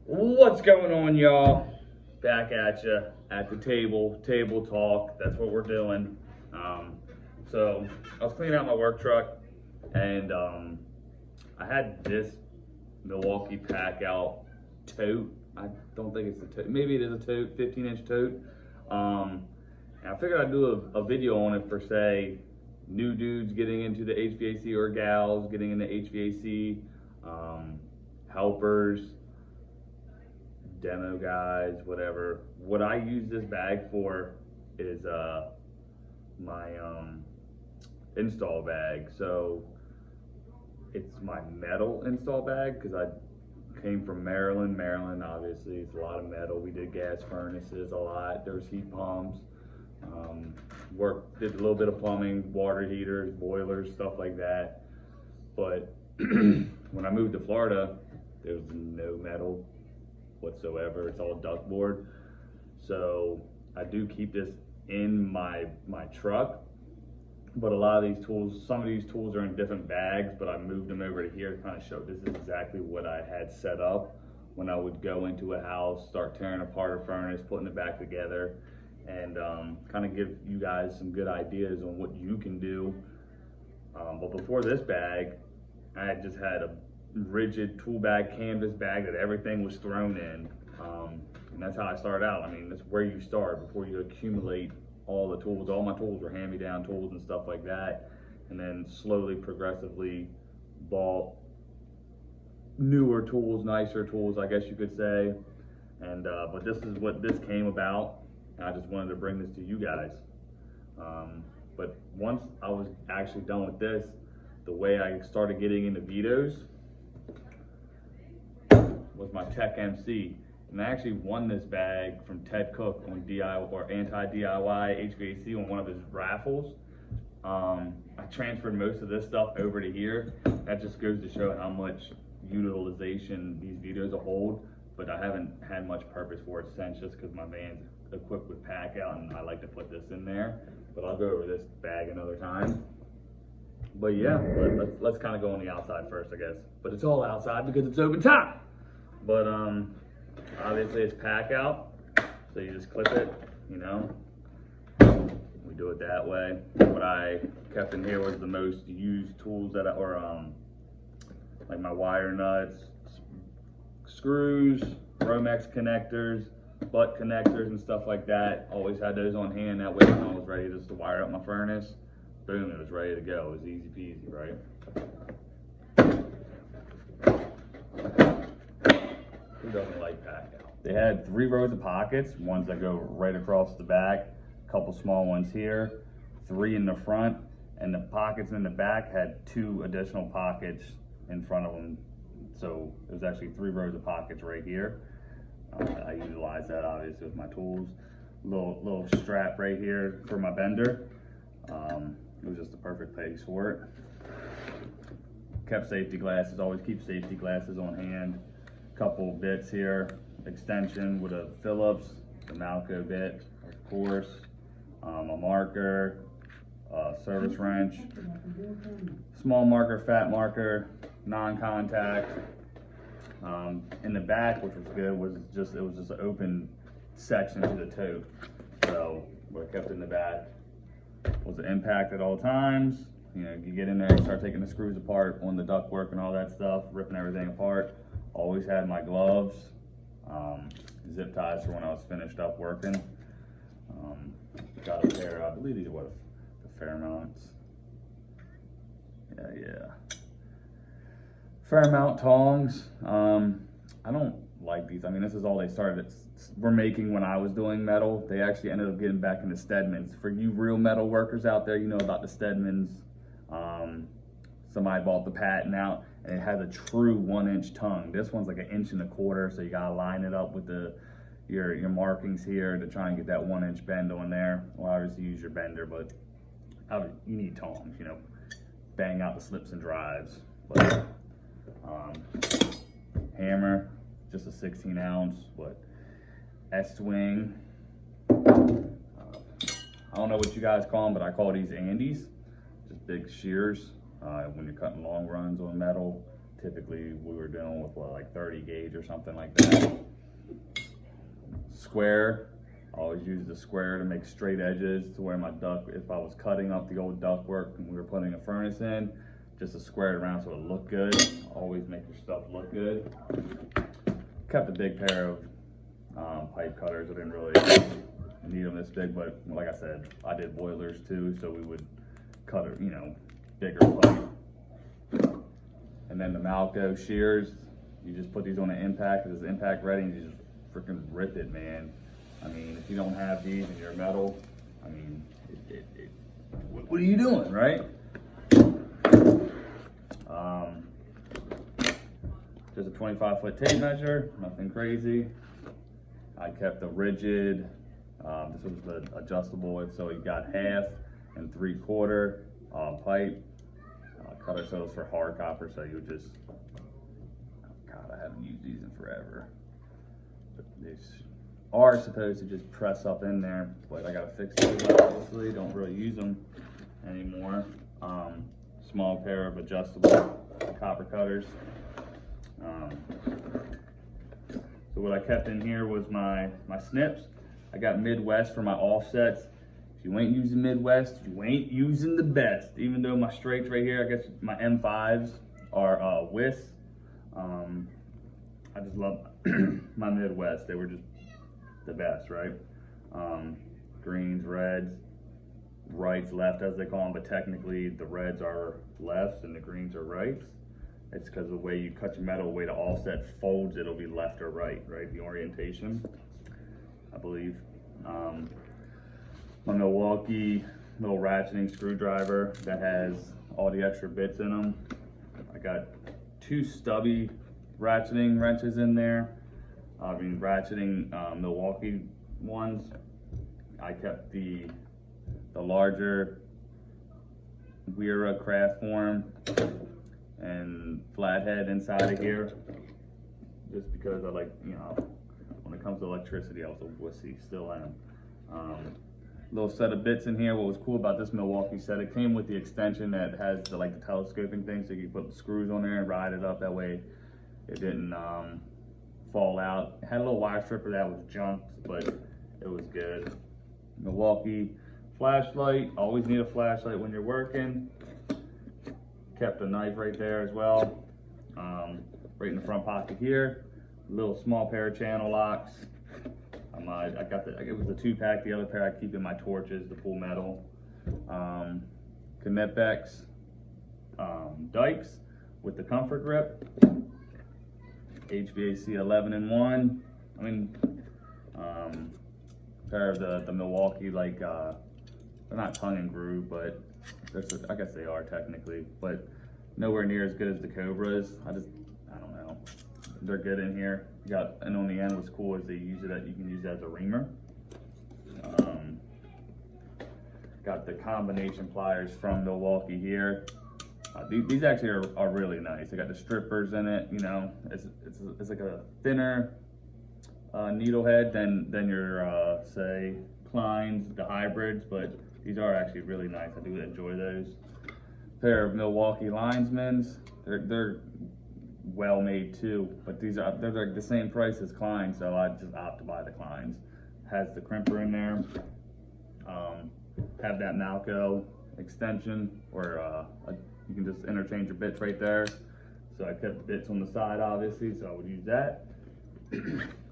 What's going on, y'all? Back at you at the table talk. That's what we're doing. So I was cleaning out my work truck, and I had this Milwaukee PACKOUT tote. I don't think it's a tote. Maybe it is a tote, 15-inch tote. And I figured I'd do a video on it for, say, new dudes getting into the HVAC or gals getting into HVAC, helpers, demo guys, whatever. What I use this bag for is my install bag. So it's my metal install bag because I came from Maryland. Maryland, obviously, it's a lot of metal. We did gas furnaces a lot. There was heat pumps. Did a little bit of plumbing, water heaters, boilers, stuff like that. But when I moved to Florida, there was no metal whatsoever. It's all ductboard. So I do keep this in my truck, but a lot of these tools, some of these tools are in different bags, but I moved them over to here to kind of show this is exactly what I had set up when I would go into a house, start tearing apart a furnace, putting it back together, and kind of give you guys some good ideas on what you can do. But before this bag, I had just had a rigid tool bag, canvas bag that everything was thrown in. And that's how I started out. I mean, that's where you start before you accumulate all the tools. All my tools were hand-me-down tools and stuff like that. And then slowly, progressively bought newer tools, nicer tools, I guess you could say. And but this is what this came about. And I just wanted to bring this to you guys. But once I was actually done with this, the way I started getting into Vito's was my Tech MC. And I actually won this bag from Ted Cook on DIY or anti-DIY HVAC on one of his raffles. I transferred most of this stuff over to here. That just goes to show how much utilization these Vito's hold, but I haven't had much purpose for it since, just because my van's equipped with PACKOUT and I like to put this in there. But I'll go over this bag another time. But yeah, let's kind of go on the outside first, I guess. But it's all outside because it's open top. But obviously it's PACKOUT, so you just clip it, you know. We do it that way. What I kept in here was the most used tools that like my wire nuts, screws, Romex connectors, butt connectors and stuff like that. Always had those on hand. That way when I was ready just to wire up my furnace, boom, it was ready to go. It was easy peasy, right? Who doesn't like PACKOUT? They had 3 rows of pockets, ones that go right across the back, a couple small ones here, 3 in the front, and the pockets in the back had 2 additional pockets in front of them. So it was actually 3 rows of pockets right here. I utilize that obviously with my tools. Little strap right here for my bender. It was just the perfect place for it. Kept safety glasses, always keep safety glasses on hand. Couple bits here, extension with a Phillips, the Malco bit, of course, a marker, service wrench, small marker, fat marker, non-contact. In the back, which was good, was just it was just an open section to the tote. So what I kept in the back was the impact at all times. You know, you get in there, you start taking the screws apart on the ductwork and all that stuff, ripping everything apart. Always had my gloves, zip ties for when I was finished up working. Got a pair, I believe these are what, the Fairmounts. Yeah. Fairmount tongs. I don't like these. I mean, this is all they started. Were making when I was doing metal. They actually ended up getting back into Stedmans. For you real metal workers out there, you know about the Stedmans. Somebody bought the patent out, and it has a true 1-inch tongue. This one's like 1.25 inches, so you gotta line it up with your markings here to try and get that 1-inch bend on there. Well, obviously use your bender, but you need tongs, you know, bang out the slips and drives. But hammer, just a 16-ounce, S-swing. I don't know what you guys call them, but I call these Andes, just big shears. When you're cutting long runs on metal, typically we were dealing with what, like 30 gauge or something like that. Square, I always use the square to make straight edges to where my duct, if I was cutting up the old ductwork and we were putting a furnace in, just to square it around so it looked good. Always make your stuff look good. Kept a big pair of pipe cutters. I didn't really need them this big, but like I said, I did boilers too, so we would cut it, you know, bigger pipe. And then the Malco shears, you just put these on an impact. It's impact ready, and you just freaking rip it, man. I mean, if you don't have these in your metal, I mean, what are you doing, right? Just a 25-foot tape measure, nothing crazy. I kept a rigid, this was the adjustable, so you got 1/2 and 3/4 pipe. Cut ourselves for hard copper, so you would just, oh God, I haven't used these in forever. But these are supposed to just press up in there, but I gotta fix those, obviously. Don't really use them anymore. Small pair of adjustable copper cutters. So what I kept in here was my snips. I got Midwest for my offsets. If you ain't using Midwest, you ain't using the best. Even though my straights right here, I guess my M5s are Wiss. I just love my Midwest. They were just the best, right? Greens, reds, rights, left as they call them, but technically the reds are lefts and the greens are rights. It's because of the way you cut your metal, the way the offset folds, it'll be left or right, the orientation, I believe. My Milwaukee little ratcheting screwdriver that has all the extra bits in them. I got 2 stubby ratcheting wrenches in there. I mean, ratcheting Milwaukee ones. I kept the larger Wera craft form and flathead inside of here, just because I like, you know, when it comes to electricity, I was a wussy, still am. Little set of bits in here. What was cool about this Milwaukee set, it came with the extension that has the telescoping thing, so you can put the screws on there and ride it up. That way it didn't fall out. It had a little wire stripper that was junk, but it was good. Milwaukee flashlight, always need a flashlight when you're working. Kept a knife right there as well, right in the front pocket here. Little small pair of channel locks. I got it was a 2-pack. The other pair I keep in my torches, the pull metal. Knepex dikes with the comfort grip. HVAC 11-in-1. I mean, pair of the Milwaukee, like they're not tongue and groove, but I guess they are technically, but nowhere near as good as the Cobras. I don't know. They're good in here. And on the end, what's cool is you can use it as a reamer. Got the combination pliers from Milwaukee here. These actually are really nice. They got the strippers in it. You know, it's like a thinner needle head than your say Kleins, the hybrids, but these are actually really nice. I do enjoy those. Pair of Milwaukee Linesmen's. They're well made too, but they're like the same price as Klein, so I just opt to buy the Kleins. Has the crimper in there. Have that Malco extension, or you can just interchange your bits right there. So I kept the bits on the side, obviously, so I would use that.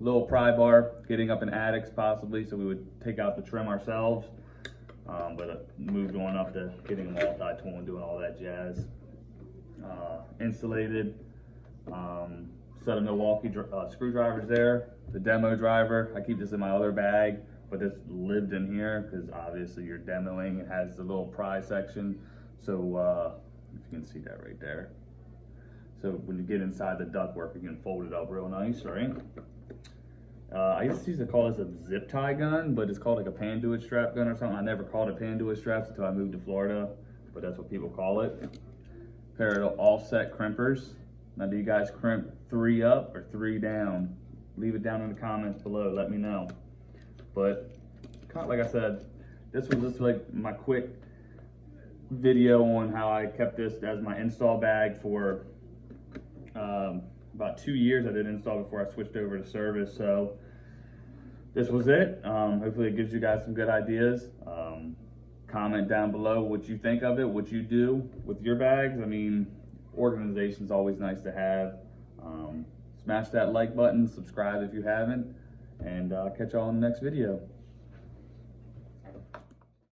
Little pry bar, getting up in attics possibly, so we would take out the trim ourselves. But moved on up to getting a multi-tool and doing all that jazz. Insulated set of Milwaukee screwdrivers there. The demo driver, I keep this in my other bag, but this lived in here because obviously you're demoing. It has the little pry section, so if you can see that right there. So when you get inside the ductwork, you can fold it up real nice, right? I used to call this a zip tie gun, but it's called like a panduit strap gun or something. I never called it panduit straps until I moved to Florida, but that's what people call it. Pair of offset crimpers. Now, do you guys crimp 3 up or 3 down? Leave it down in the comments below, let me know. But like I said, this was just like my quick video on how I kept this as my install bag for About 2 years I did install before I switched over to service. So this was it. Hopefully it gives you guys some good ideas. Comment down below what you think of it, what you do with your bags. I mean, organization's always nice to have. Smash that like button, subscribe if you haven't, and catch y'all in the next video.